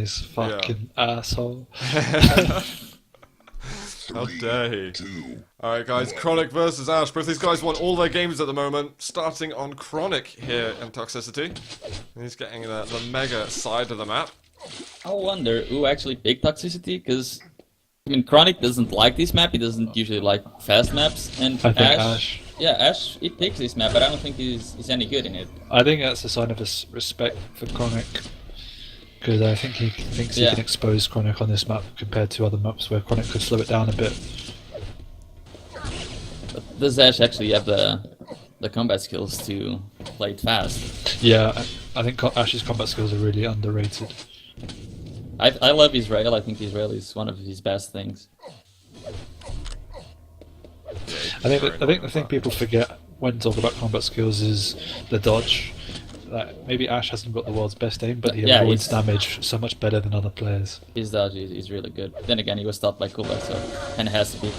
This fucking asshole. How dare he? Alright guys, kronic versus Ash. Both these guys won all their games at the moment, starting on kronic here in Toxicity. And he's getting the mega side of the map. I wonder who actually picked Toxicity, because I mean, kronic doesn't like this map, he doesn't usually like fast maps, and I think Ash. Yeah, Ash, he picks this map, but I don't think he's any good in it. I think that's a sign of his respect for kronic. Because I think he thinks he can expose kronic on this map compared to other maps where kronic could slow it down a bit. But does Ash actually have the combat skills to play it fast? Yeah, I think Ash's combat skills are really underrated. I love Israel. I think Israel is one of his best things. I think the thing people forget when talking about combat skills is the dodge. Like, maybe Ash hasn't got the world's best aim, but he avoids damage so much better than other players. His dodge is really good. Then again, he was taught by Kuba, so and it has to be.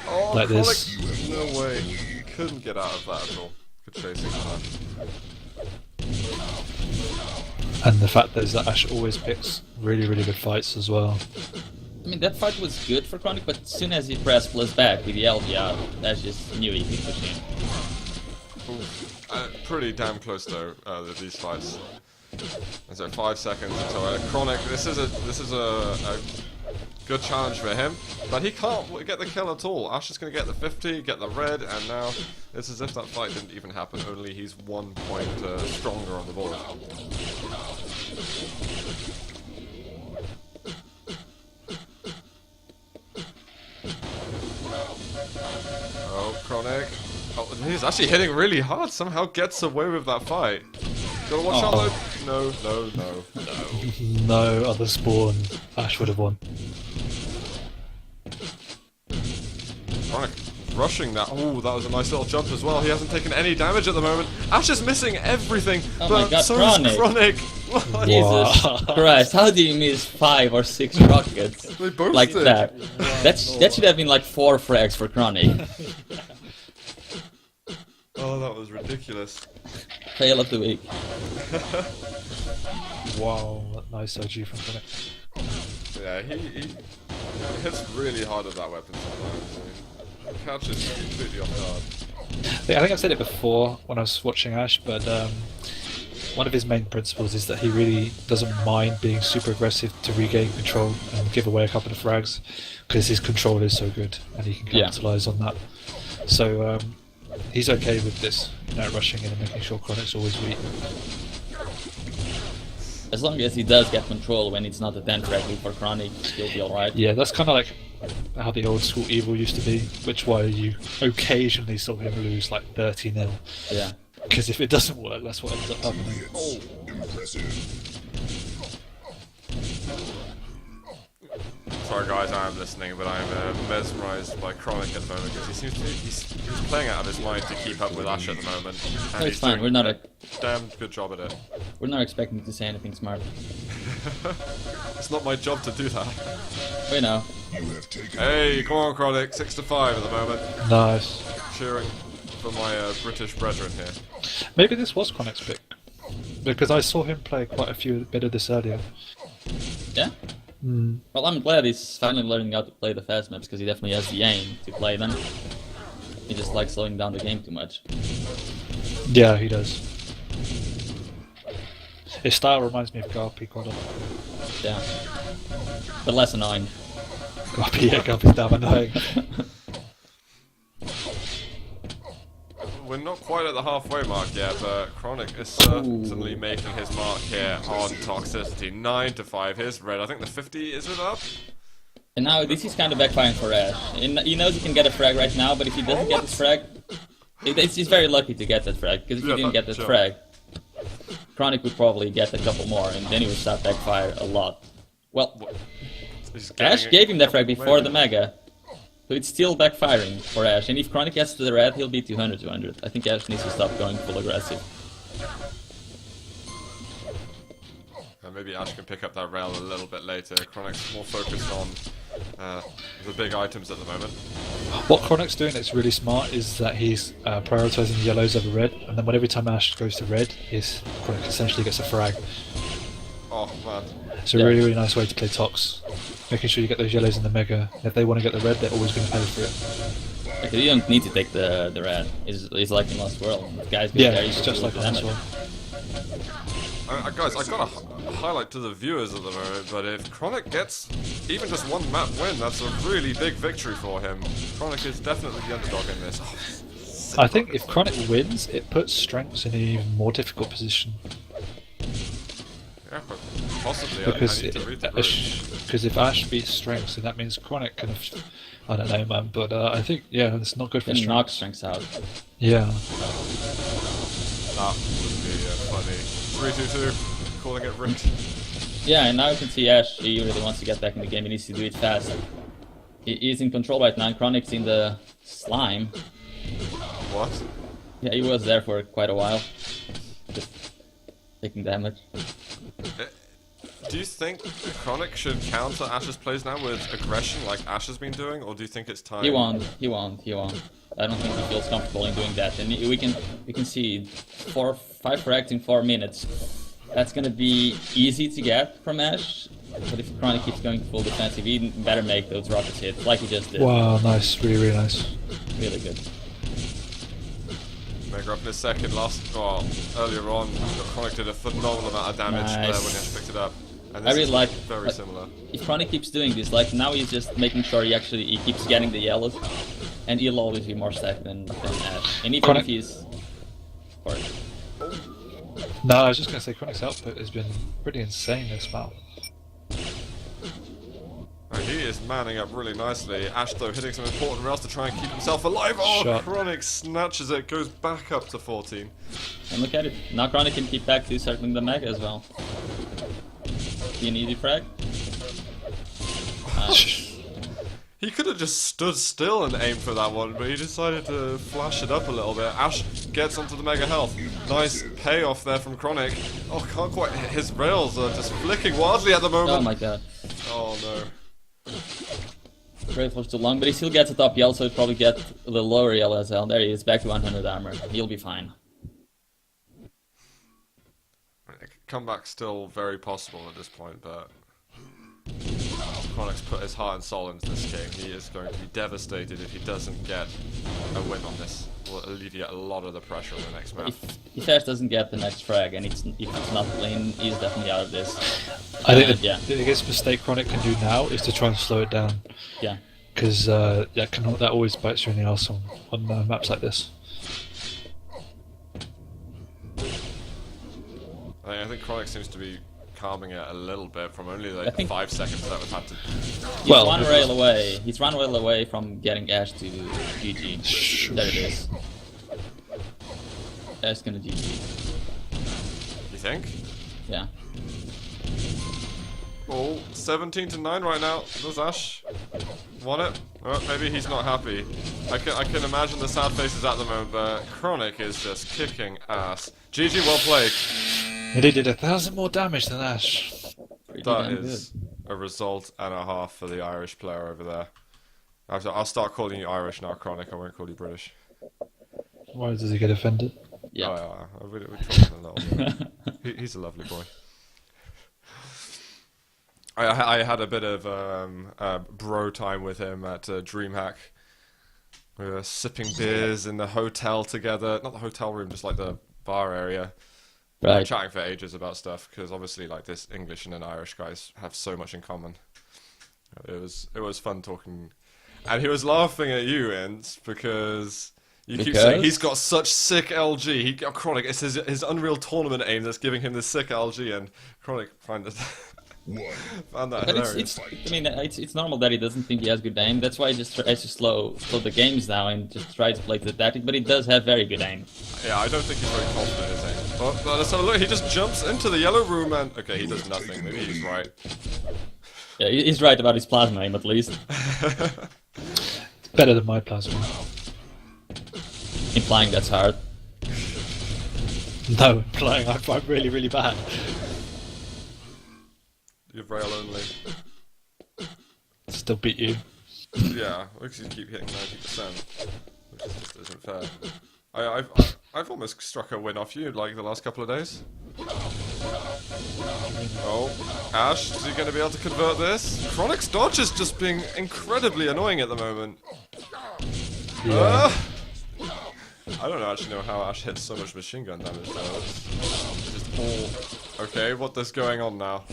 Oh, like this. No way. He couldn't get out of that at all. Good chasing on that. And the fact that Ash always picks really, really good fights as well. I mean, that fight was good for kronic, but as soon as he pressed plus back with the LVR, Ash just knew he could push in. Pretty damn close though, these fights. And so 5 seconds until kronic. This is a good challenge for him, but he can't get the kill at all. Ash is going to get the 50, get the red, and now it's as if that fight didn't even happen. Only he's 1 point stronger on the board. Oh, kronic. Oh, he's actually hitting really hard. Somehow gets away with that fight. Gotta watch out though. No. No other spawn. Ash would have won. kronic rushing that. Oh, that was a nice little jump as well. He hasn't taken any damage at the moment. Ash is missing everything. Oh but my god, so kronic. is kronic. Jesus Christ, how do you miss 5 or 6 rockets They both like did. that? That should have been like 4 frags for kronic. Oh, that was ridiculous. Fail of the week. Wow, nice OG from kronic. Yeah, he hits really hard with that weapon sometimes. He catches completely off guard. I think I've said it before when I was watching Ash, but one of his main principles is that he really doesn't mind being super aggressive to regain control and give away a couple of frags, because his control is so good and he can capitalise on that. So he's okay with this, rushing in and making sure kronic's always weak. As long as he does get control when it's not a 10 frag lead for kronic, he'll be alright. Yeah, that's kind of like how the old school Evil used to be, which why you occasionally saw him lose like 30-0. Yeah. Because if it doesn't work, that's what ends up happening. Oh, impressive. Sorry guys, I am listening, but I'm mesmerised by kronic at the moment because he seems to he's playing out of his mind to keep up with Ash at the moment. And No, it's fine. We're not damn good job at it. we're not expecting to say anything smart. It's not my job to do that. We know. You have taken Hey, come on kronic, 6-5 at the moment. Nice. Cheering for my British brethren here. Maybe this was kronic's pick, because I saw him play quite a bit of this earlier. Yeah? Well, I'm glad he's finally learning how to play the fast maps, because he definitely has the aim to play them. He just likes slowing down the game too much. Yeah, he does. His style reminds me of Garpy quite a lot. Yeah. But less annoying. Garpy's damn annoying. We're not quite at the halfway mark yet, but kronic is certainly making his mark here on Toxicity. 9-5. Here's red. I think the 50 is it up? And now this is kind of backfiring for Ash. He knows he can get a frag right now, but if he doesn't get the frag, he's very lucky to get that frag, because if he didn't get that frag, kronic would probably get a couple more, and then he would start backfire a lot. Well, Ash gave him that frag before the mega, so it's still backfiring for Ash, and if kronic gets to the red, he'll be 200-200. I think Ash needs to stop going full aggressive. And maybe Ash can pick up that rail a little bit later. Kronic's more focused on the big items at the moment. What kronic's doing that's really smart is that he's prioritising yellows over red, and then every time Ash goes to red, kronic essentially gets a frag. Oh, Oh man. It's a really, really nice way to play Tox. Making sure you get those yellows in the Mega. If they want to get the red, they're always going to pay for it. Because you don't need to take the red. It's like in Lost World. The guys go Yeah, there, it's just like on this one. Guys, I got a highlight to the viewers at the moment, but if kronic gets even just one map win, that's a really big victory for him. kronic is definitely the underdog in this. I think if kronic wins, it puts Strengths in an even more difficult position. Yeah, but possibly. Because I need to read the room. because if Ash beats Strengths, then that means kronic can have... I don't know, man, but I think, yeah, it's not good for Then knock Strengths. Strengths out. Yeah. That would be funny. 3-2-2, calling it rigged. Yeah, and now you can see Ash, he really wants to get back in the game, he needs to do it fast. He's in control right now, and Chronic's in the slime. What? Yeah, he was there for quite a while. Just taking damage. Do you think kronic should counter Ash's plays now with aggression like Ash has been doing, or do you think it's time? He won't. I don't think he feels comfortable in doing that. And we can see 5 frags in 4 minutes. That's gonna be easy to get from Ash. But if kronic keeps going full defensive, he better make those rockets hit, like he just did. Wow, nice. Really, really nice. Really good. Mega up in a second. Earlier on, kronic did a phenomenal amount of damage there when Ash picked it up. And this I really is like very similar. If kronic keeps doing this, like now he's just making sure he keeps getting the yellows, and he'll always be more stacked than Ash. And even kronic. if he's... Sorry. No, I was just going to say kronic's output has been pretty insane this map. He is manning up really nicely. Ash, though, hitting some important rails to try and keep himself alive. Oh, Shot. kronic snatches it, goes back up to 14. And look at it. Now kronic can keep back to circling the Mega as well. Be an easy frag. He could have just stood still and aimed for that one, but he decided to flash it up a little bit. Ash gets onto the Mega Health. Nice payoff there from kronic. Oh, can't quite hit. His rails are just flicking wildly at the moment. Oh my god. Oh no. Rail was too long, but he still gets a top yell, so he'll probably get a little lower yell as well. There he is, back to 100 armor. He'll be fine. Comeback's still very possible at this point, but kronic's put his heart and soul into this game. He is going to be devastated if he doesn't get a win on this. Will alleviate a lot of the pressure on the next map. If Ash doesn't get the next frag, and if it's not clean, he's definitely out of this. I think the yeah. biggest mistake kronic can do now is to try and slow it down. Yeah. Because that always bites you in the arse on maps like this. I think kronic seems to be calming it a little bit from only I like think 5 seconds that we've had to... He's one rail away. He's one rail away from getting Ash to GG. There it is. Ash gonna GG. You think? Yeah. Oh, 17-9 right now. Does Ash want it? Well, maybe he's not happy. I can imagine the sad faces at the moment, but kronic is just kicking ass. GG, well played. And he did 1,000 more damage than Ash. Pretty That damn is good. a result and a half for the Irish player over there. I'll start calling you Irish now, kronic. I won't call you British. Why does he get offended? Oh, Yeah. yeah. We talked him a little bit. He's a lovely boy. I had a bit of bro time with him at DreamHack. We were sipping beers in the hotel together. Not the hotel room, just like the bar area. Right. Chatting for ages about stuff, because obviously like this English and Irish guys have so much in common. It was fun talking. And he was laughing at you, Ents, because... You keep saying he's got such sick LG. kronic, it's his Unreal Tournament aim that's giving him this sick LG, and kronic found that hilarious. It's normal that he doesn't think he has good aim. That's why he just tries to slow the games down and just try to play the tactic. But he does have very good aim. Yeah, I don't think he's very confident in his aim. But let's have a look. He just jumps into the yellow room and okay, he does nothing. Maybe he's right. Yeah, he's right about his plasma aim at least. It's better than my plasma. Implying that's hard. No, implying I'm really, really bad. You're rail only. Still beat you. Yeah, because you keep hitting 90%, which just isn't fair. I've almost struck a win off you like the last couple of days. Oh, Ash, is he going to be able to convert this? Chronic's dodge is just being incredibly annoying at the moment. Yeah. I don't actually know how Ash hits so much machine gun damage though. It's just all... Okay, what is going on now?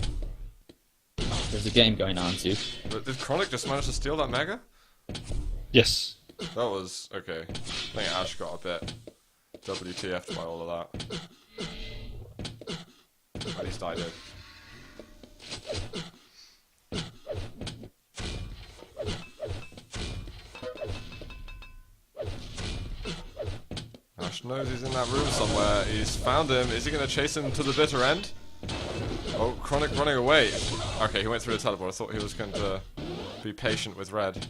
There's a game going on too. But did Chronic just manage to steal that Mega? Yes. That was... okay. I think Ash got a bit WTF'd by all of that. At least I did. Ash knows he's in that room somewhere. He's found him. Is he going to chase him to the bitter end? Oh, Chronic running away. Okay, he went through the teleport. I thought he was going to be patient with Red.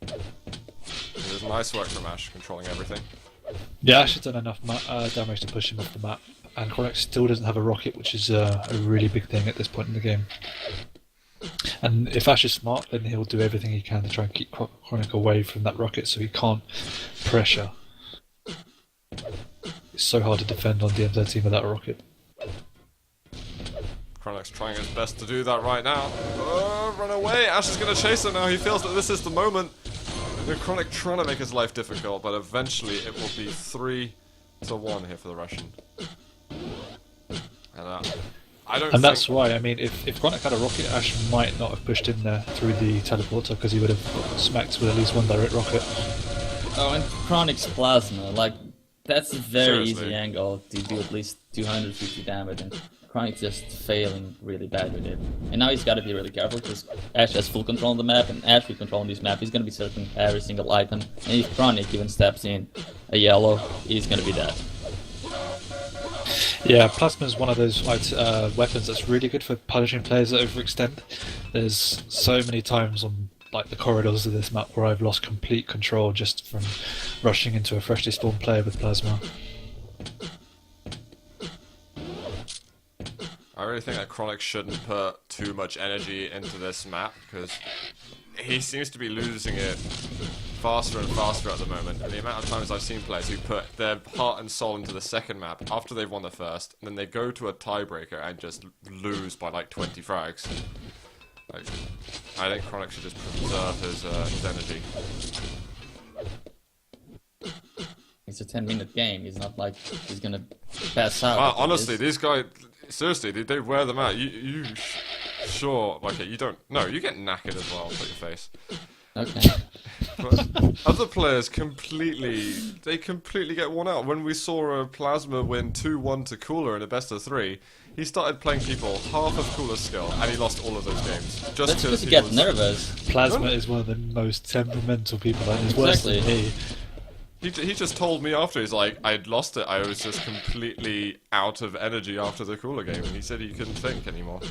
It was nice work from Ash, controlling everything. Yeah, Ash has done enough damage to push him off the map, and Kronic still doesn't have a rocket, which is a really big thing at this point in the game. And if Ash is smart, then he'll do everything he can to try and keep Kronic away from that rocket so he can't pressure. It's so hard to defend on DMZ13 without a rocket. Chronic's trying his best to do that right now. Run away! Ash is going to chase him now. He feels that this is the moment. Chronic trying to make his life difficult, but eventually it will be 3-1 here for the Russian. And I don't. And that's why, I mean, if Kronic had a rocket, Ash might not have pushed him there through the teleporter because he would have got smacked with at least one direct rocket. Oh, and Chronic's plasma, like, that's a very Seriously. easy angle to do at least 250 damage, and Chronic's just failing really bad with it. And now he's got to be really careful because Ash has full control on the map, and Ash with control on this map, he's going to be searching every single item. And if Chronic even steps in a yellow, he's going to be dead. Yeah, Plasma is one of those weapons that's really good for punishing players that overextend. There's so many times on like the corridors of this map where I've lost complete control just from rushing into a freshly spawned player with Plasma. I really think that Chronic shouldn't put too much energy into this map because he seems to be losing it faster and faster at the moment. And the amount of times I've seen players who put their heart and soul into the second map after they've won the first, and then they go to a tiebreaker and just lose by like 20 frags. Like, I think Chronic should just preserve his energy. It's a 10-minute game, it's not like he's going to pass out. Honestly, these guys, seriously, they wear them out. Sure, okay, you don't, no, you get knackered as well, put your face. Okay. But other players completely get worn out. When we saw a Plasma win 2-1 to Cooler in a best of 3, he started playing people half of Cooler's skill, and he lost all of those games. Just That's because he you get was nervous. Plasma is one of the most temperamental people, and he's worse than me. He just told me after, he's like, I'd lost it, I was just completely out of energy after the Cooler game, and he said he couldn't think anymore.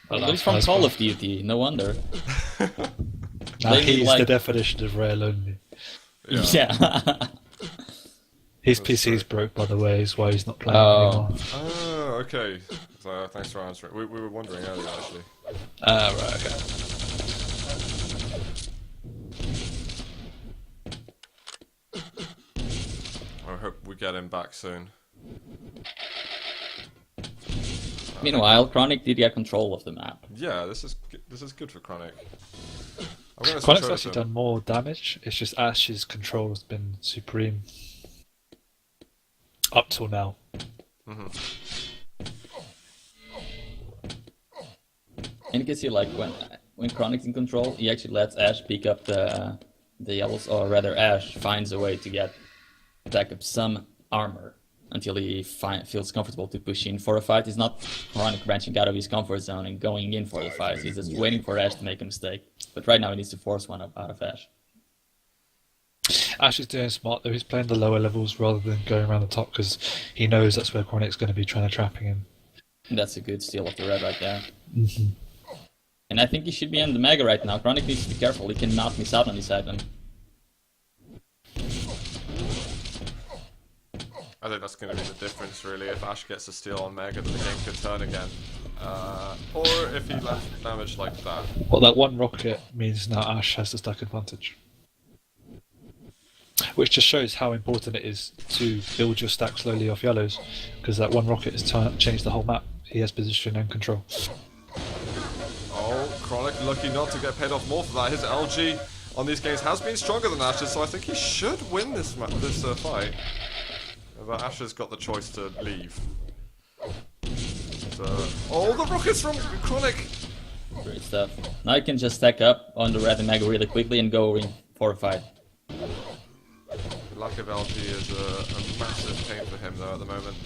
Well, he's from Call of Duty, no wonder. Nah, he's the definition of rare lonely. Yeah. His PC's broke, by the way, is why he's not playing anymore. Oh, okay. So, thanks for answering. We were wondering earlier, actually. Right, okay. I hope we get him back soon. Meanwhile, Chronic did get control of the map. Yeah, this is good for Chronic. I'm gonna Chronic's actually done more damage, it's just Ash's control has been supreme. Up till now. And you can see, like, when Chronic's in control, he actually lets Ash pick up the yellows, or rather Ash finds a way to get back up some armor until he feels comfortable to push in for a fight. He's not Chronic branching out of his comfort zone and going in for the fight. He's just waiting for Ash to make a mistake. But right now he needs to force one out of Ash. Ash is doing smart though, he's playing the lower levels rather than going around the top because he knows that's where Chronic's going to be trying to trapping him. And that's a good steal of the red right there. And I think he should be in the Mega right now. Chronic needs to be careful, he cannot miss out on this item. I think that's going to be the difference, really. If Ash gets a steal on Mega, then the game could turn again. Or if he left damage like that. Well, that one rocket means now Ash has the stack advantage. Which just shows how important it is to build your stack slowly off yellows, because that one rocket has changed the whole map. He has position and control. Oh, kronic lucky not to get paid off more for that. His LG on these games has been stronger than Ash's, so I think he should win this fight. But Ash has got the choice to leave. So, oh, the rockets from kronic! Great stuff. Now you can just stack up on the red and mega really quickly and go in for a fight. The lack of LG is a massive pain for him though at the moment.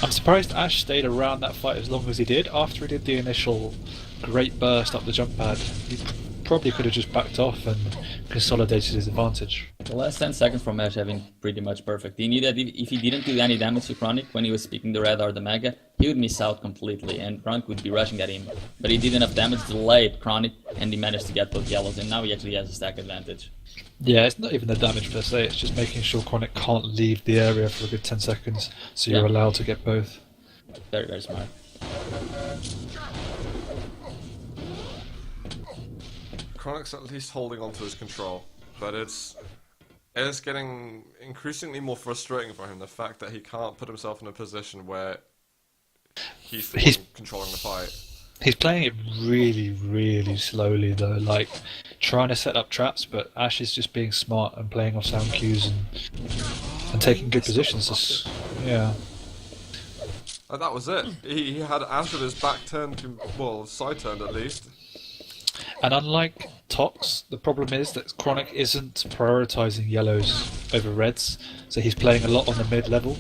I'm surprised Ash stayed around that fight as long as he did. After he did the initial great burst up the jump pad, he probably could have just backed off and consolidated his advantage. The last 10 seconds from Ash have been pretty much perfect. He knew that if he didn't do any damage to kronic when he was picking the red or the mega, he would miss out completely and kronic would be rushing at him. But he did enough damage to delay kronic and he managed to get both yellows, and now he actually has a stack advantage. Yeah, it's not even the damage per se, it's just making sure kronic can't leave the area for a good 10 seconds, so you're allowed to get both. Very, very smart. Kronic's at least holding on to his control, but it's getting increasingly more frustrating for him, the fact that he can't put himself in a position where he's the one controlling the fight. He's playing it really, really slowly though, like trying to set up traps, but Ash is just being smart and playing off sound cues and taking good positions. Yeah. And that was it. He had Ash with his back turned, well, side turned at least. And unlike Tox, the problem is that kronic isn't prioritising yellows over reds, so he's playing a lot on the mid level,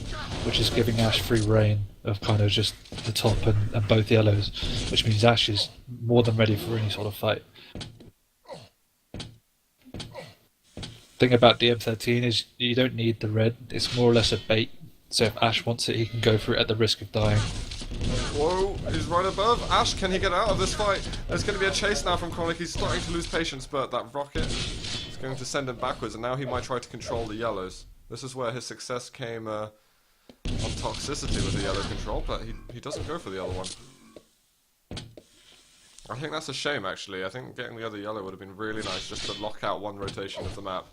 which is giving Ash free reign of kind of just the top and both yellows, which means Ash is more than ready for any sort of fight. Thing about DM13 is you don't need the red, it's more or less a bait, so if Ash wants it he can go for it at the risk of dying. Whoa, he's right above. Ash, can he get out of this fight? There's going to be a chase now from kronic. He's starting to lose patience, but that rocket is going to send him backwards, and now he might try to control the yellows. This is where his success came on toxicity with the yellow control, but he doesn't go for the other one. I think that's a shame, actually. I think getting the other yellow would have been really nice, just to lock out one rotation of the map.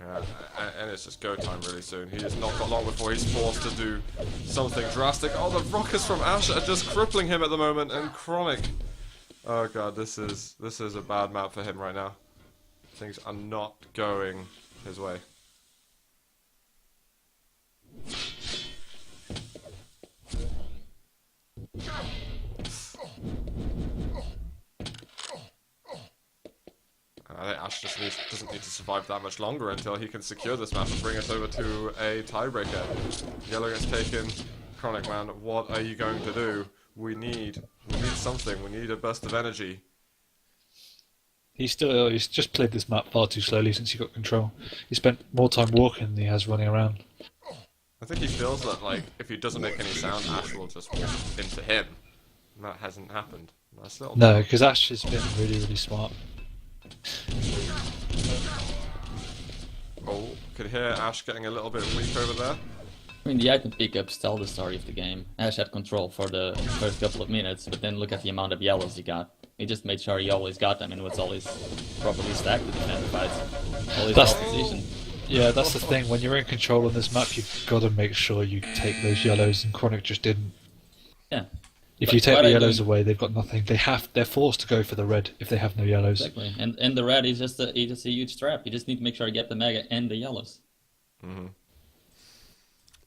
Yeah, and it's just go time really soon. He has not got long before he's forced to do something drastic. Oh, the rockets from Ash are just crippling him at the moment, and kronic. Oh god, this is a bad map for him right now. Things are not going his way. I think Ash just doesn't need to survive that much longer until he can secure this map and bring us over to a tiebreaker. Yellow gets taken. kronic, man, what are you going to do? We need something. We need a burst of energy. He's just played this map far too slowly since he got control. He spent more time walking than he has running around. I think he feels that, like, if he doesn't make any sound, Ash will just walk into him. And that hasn't happened. Nice little No, because Ash has been really, really smart. Oh, could hear Ash getting a little bit weak over there. I mean, the item pickups tell the story of the game. Ash had control for the first couple of minutes, but then look at the amount of yellows he got. He just made sure he always got them and was always properly stacked to defend the fights. Always That's well positioned. Yeah, that's the thing. When you're in control on this map, you've got to make sure you take those yellows, and kronic just didn't. Yeah. If you take the yellows away, they've got nothing. They're forced to go for the red if they have no yellows. Exactly. And the red is just a huge trap. You just need to make sure you get the mega and the yellows. Mm-hmm.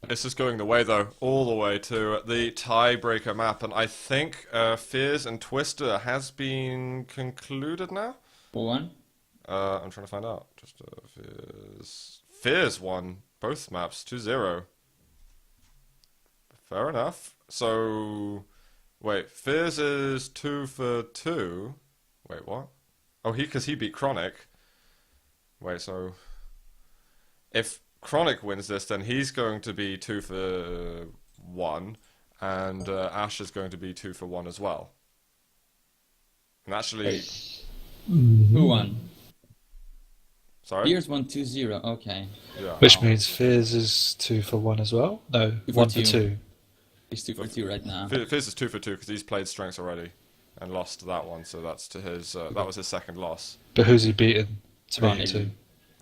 This is going the way, though, all the way to the tiebreaker map, and I think Fears and Twister has been concluded now. Who won? I'm trying to find out. Just Fears won both maps 2-0. Fair enough. So, wait, Fears is 2 for 2. Wait, what? Oh, because he beat kronic. Wait, so if kronic wins this, then he's going to be 2 for 1, and Ash is going to be 2 for 1 as well. And actually, who won? Sorry? Fears won 2-0, okay. Yeah. Which means Fears is 2 for 1 as well? No, 1 for 2. He's 2 for 2 right now. Fears is 2 for 2 because he's played strengths already. and lost that one. So that's to his. That was his second loss. But who's he beaten to make Kronic. it to?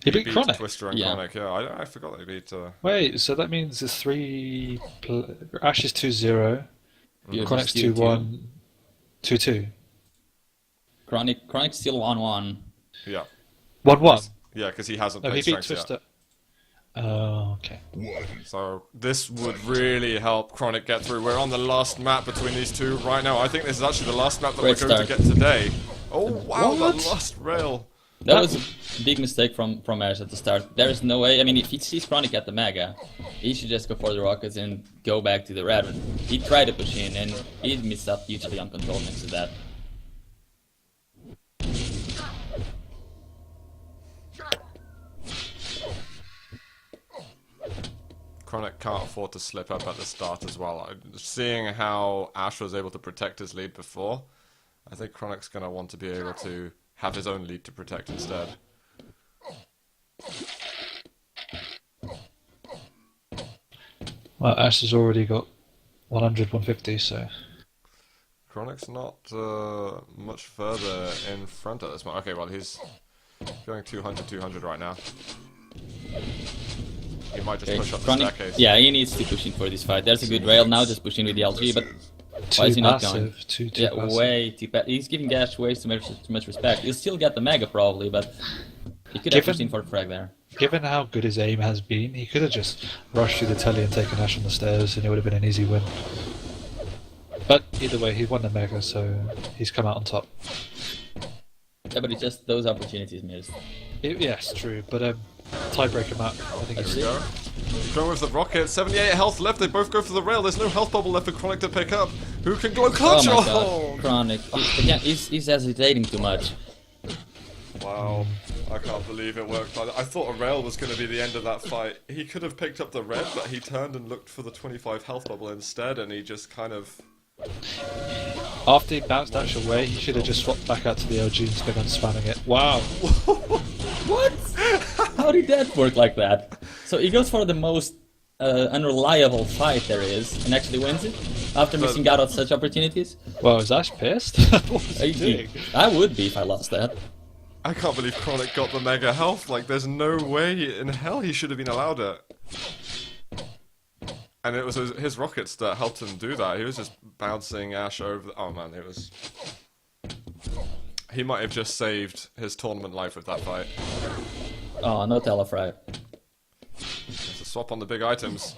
He beat Kronic. Twister and Yeah. Kronic. Yeah, I forgot they beat. Wait, so that means it's Ash is 2-0, Yeah, Kronic's just 2-1, 2-2. Kronic's still 1-1. Yeah, 1-1. yeah, because he hasn't No, played he beat strengths Twister. yet. Oh, okay. So this would really help Kronic get through. We're on the last map between these two right now. I think this is actually the last map that Great we're going start. to get today. Oh wow, What? that last rail. That was a big mistake from Ash at the start. There is no way. I mean, if he sees Kronic at the Mega, he should just go for the rockets and go back to the red. He tried to push in, and he missed out hugely on control next to that. Kronic can't afford to slip up at the start as well. Seeing how Ash was able to protect his lead before, I think Kronic's going to want to be able to have his own lead to protect instead. Well, Ash has already got 100, 150, so... Kronic's not much further in front at this moment. Okay, well, he's going 200, 200 right now. He might just Okay, push up the Kronic, staircase. yeah, he needs to push in for this fight. There's a good rail now, just push in with the LG, but why is he not going? Too Yeah, passive. way too bad. He's giving Ash way too much respect. He'll still get the Mega probably, but he could have pushed in for the frag there. Given how good his aim has been, he could have just rushed through the telly and taken Ash on the stairs, and it would have been an easy win. But either way, he won the Mega, so he's come out on top. Yeah, but it's just those opportunities missed. Yes, true, but tiebreaker map, I think There it's... we go. Going with the rocket, 78 health left, they both go for the rail, there's no health bubble left for Kronic to pick up. Who can glow Oh clutch? my god, Kronic. Again, he's hesitating too much. Wow, I can't believe it worked like that. I thought a rail was going to be the end of that fight. He could have picked up the red, but he turned and looked for the 25 health bubble instead, and he just kind of... After he bounced Ash away, he should have just swapped back out to the LG instead of spamming it. Wow! What? How did that work like that? So he goes for the most unreliable fight there is, and actually wins it? After missing out on such opportunities? Well, is Ash pissed? What was he doing? I would be if I lost that. I can't believe Kronic got the mega health. Like, there's no way in hell he should have been allowed it. And it was his rockets that helped him do that. He was just bouncing Ash over the... Oh man, it was... He might have just saved his tournament life with that fight. Oh, no telefrag. There's a swap on the big items.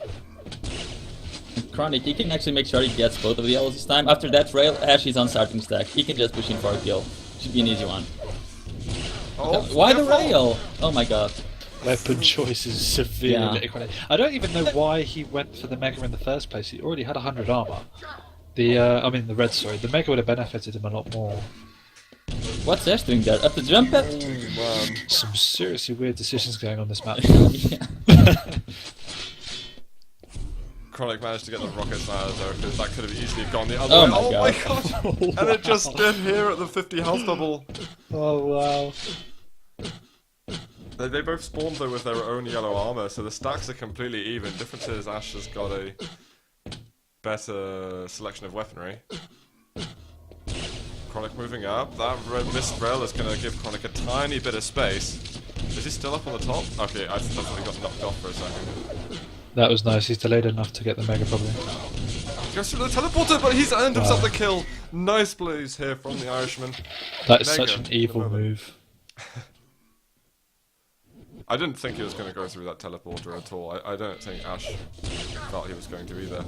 Kronic, he can actually make sure he gets both of the L's this time. After that rail, Ash is on starting stack. He can just push in for a kill. Should be an easy one. Oh, Why the careful. rail? Oh my god. Weapon choice is severely... Yeah. I don't even know why he went for the Mega in the first place. He already had 100 armor. I mean the red, sorry. The Mega would have benefited him a lot more. What's Ash doing there? Up the jump pad? Man. Some seriously weird decisions going on this map. Yeah. Kronic managed to get the rockets out of there because that could have easily gone the other Oh way. my Oh God. my god! And it just did here at the 50 health bubble. Oh wow. They both spawned though with their own yellow armor, so the stacks are completely even. Difference is Ash has got a better selection of weaponry. Kronic moving up. That red mist rail is going to give Kronic a tiny bit of space. Is he still up on the top? Okay, I thought he got knocked off for a second. That was nice. He's delayed enough to get the Mega probably. Goes through the teleporter, but he's earned himself the kill. Nice plays here from the Irishman. That is Mega such an at the evil moment. move. I didn't think he was going to go through that teleporter at all. I don't think Ash thought he was going to either.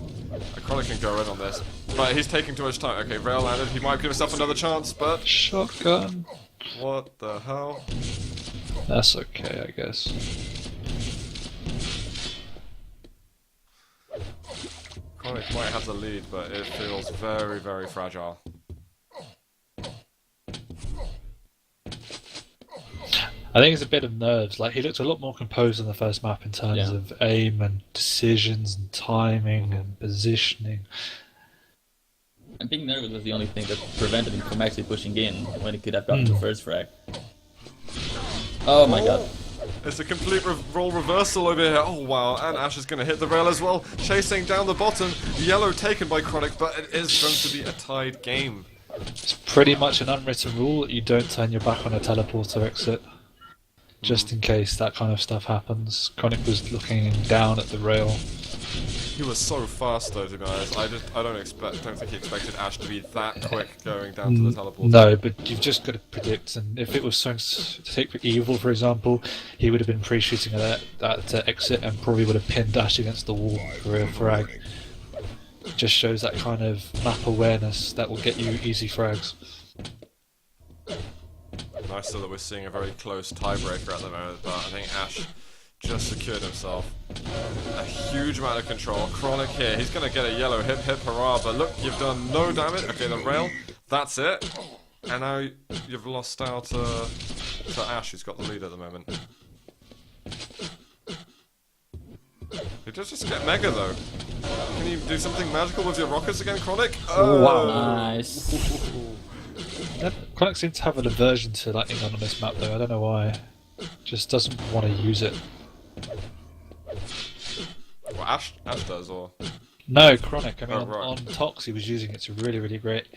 Kronic can go in on this, but he's taking too much time. Okay, rail landed. He might give himself another chance, but Shotgun. what the hell? That's okay, I guess. Kronic might have the lead, but it feels very, very fragile. I think it's a bit of nerves. Like, he looked a lot more composed on the first map in terms Yeah. of aim and decisions and timing and positioning. I think nervous was the only thing that prevented him from actually pushing in when he could have gotten the first frag. Oh my god. It's a complete role reversal over here. Oh wow, and Ash is going to hit the rail as well. Chasing down the bottom. Yellow taken by Kronic, but it is going to be a tied game. It's pretty much an unwritten rule that you don't turn your back on a teleporter exit. Just in case that kind of stuff happens. kronic was looking down at the rail. He was so fast though, to be honest. I don't think he expected Ash to be that quick going down to the teleporter. No, but you've just got to predict, and if it was something to take for evil, for example, he would have been pre-shooting at that exit and probably would have pinned Ash against the wall for a frag. Just shows that kind of map awareness that will get you easy frags. Nice though that we're seeing a very close tiebreaker at the moment, but I think Ash just secured himself a huge amount of control. kronic here, he's going to get a yellow hip hurrah, but look, you've done no damage. Okay, the rail, that's it. And now you've lost out to Ash, who's got the lead at the moment. He does just get Mega though. Can you do something magical with your rockets again, kronic? Oh, wow. Nice. kronic seems to have an aversion to lightning on this map though, I don't know why. Just doesn't want to use it. Well, Ash does, or? No, kronic. I mean, Oh, right. on Tox he was using it to really great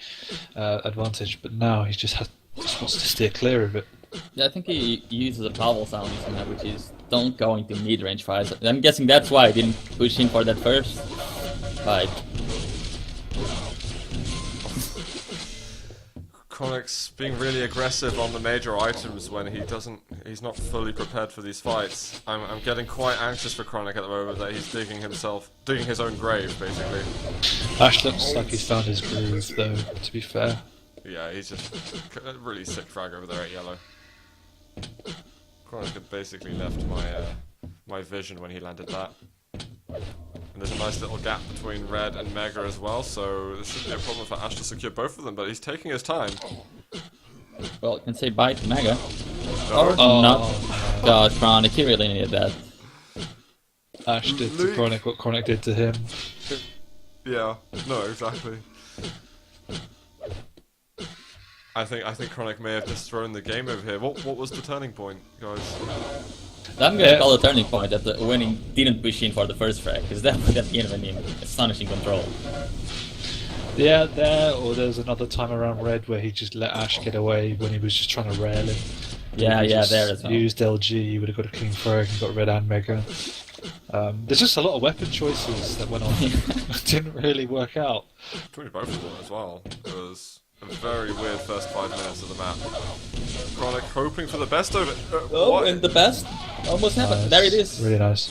advantage, but now he just wants to steer clear of it. Yeah, I think he uses a powerful sound in that, which is don't go into mid-range fights. I'm guessing that's why I didn't push in for that first fight. kronic's being really aggressive on the major items when he's not fully prepared for these fights. I'm getting quite anxious for kronic at the moment that he's digging his own grave, basically. Ash looks like he's found his groove though, to be fair. Yeah, he's just a really sick frag over there at yellow. kronic had basically left my vision when he landed that. And there's a nice little gap between red and Mega as well, so this shouldn't be a problem for Ash to secure both of them, but he's taking his time. Well, you can say bye to Mega. No. Or not. God, kronic, he really needed that. Ash did to kronic what kronic did to him. Yeah, no, exactly. I think kronic may have just thrown the game over here. What was the turning point, guys? I'm gonna call a turning point that when he didn't push in for the first frag, because that would have given him astonishing control. Yeah, there, or there's another time around red where he just let Ash get away when he was just trying to rail him. Yeah, He yeah, just there as well. used LG, he would have got a clean frag and got red and Mega. There's just a lot of weapon choices that went on. Didn't really work out. Between both of them as well. It was a very weird first 5 minutes of the map. kronic hoping for the best of it. Oh, What? and the best almost happened. Nice. There it is. Really nice.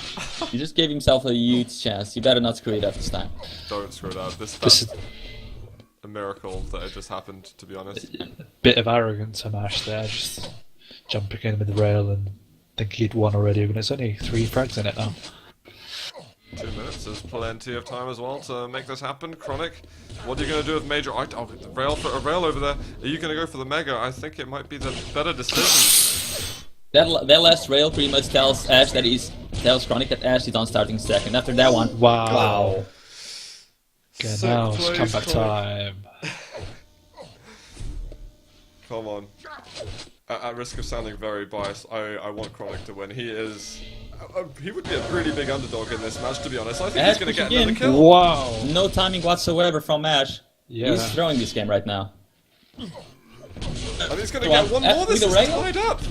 He just gave himself a huge chance. You better not screw it up this time. Don't screw it up. This That's is a miracle that it just happened, to be honest. a bit of arrogance on Ash there, just jumping in with the rail and thinking he'd won already when it's only 3 frags in it now. 2 minutes, there's plenty of time as well to make this happen. kronic, what are you going to do with major item? Oh, the rail for a rail over there. Are you going to go for the Mega? I think it might be the better decision. That last rail pretty much tells kronic that Ash is on starting second. After that one, Wow. Okay, Sick now it's plays, comeback kronic. time. Come on. At risk of sounding very biased, I want kronic to win. He is... he would be a really big underdog in this match, to be honest. I think Ash he's going to get pushing another in. kill. Wow. no timing whatsoever from Ash. Yeah. He's throwing this game right now. And he's going to Come get on, one more. with This the is rail? tied up.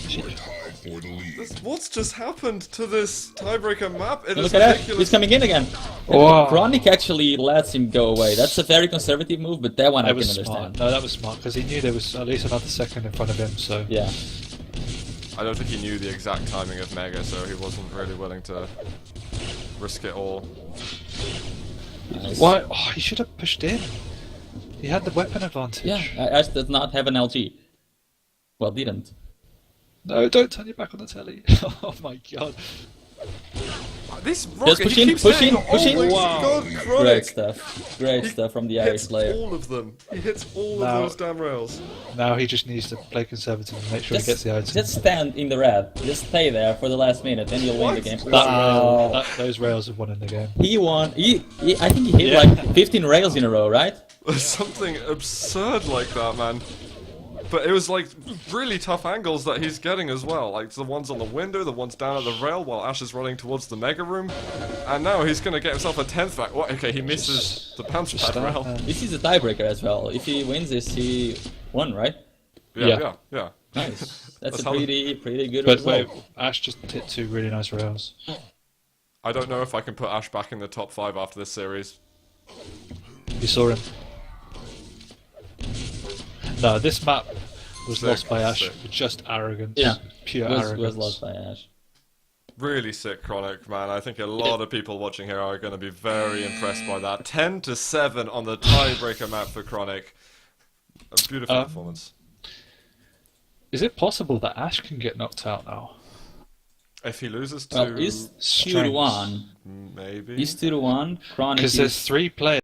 Tied for the lead. What's just happened to this tiebreaker map? It is Look at that. ridiculous. He's coming in again. Wow. kronic actually lets him go away. That's a very conservative move, but that one I That can was understand. smart. No, that was smart because he knew there was at least another second in front of him. So Yeah. I don't think he knew the exact timing of Mega, so he wasn't really willing to risk it all. Nice. why? Oh, he should have pushed in. He had the weapon advantage. Yeah, Ash does not have an LG. Well, didn't. No, don't turn your back on the telly. Oh my god. This rocket, push he in, keeps push hitting. in, push in. Oh my Wow. god, Great kronic! stuff. Great stuff from the He Irish hits player. all of them. He hits all Now- of those damn rails. Now he just needs to play conservative and make sure he gets the item. Just stand in the red. Just stay there for the last minute, then you'll win the game. That Wow. rail, those rails have won in the game. He won. I think he hit Yeah. like 15 rails in a row, right? Something absurd like that, man. But it was like really tough angles that he's getting as well. Like the ones on the window, the ones down at the rail while Ash is running towards the mega room. And now he's going to get himself a 10th back. What? Okay, he misses the bounce pad rail. This is a tiebreaker as well. If he wins this, he won, right? Yeah. Nice. That's a how- pretty good But result. wait, Ash just hit 2 really nice rails. I don't know if I can put Ash back in the top 5 after this series. You saw him. No, this map was Sick, lost by Ash sick. with just arrogance. Yeah. Pure was arrogance. lost by Ash. Really sick Kronic, man. I think a lot of people watching here are going to be very impressed by that. 10-7 on the tiebreaker map for Kronic. A beautiful performance. Is it possible that Ash can get knocked out now? If he loses to... Well, he's Strengths. 2-1. maybe? He's 2-1. Kronic Because is... there's 3 players.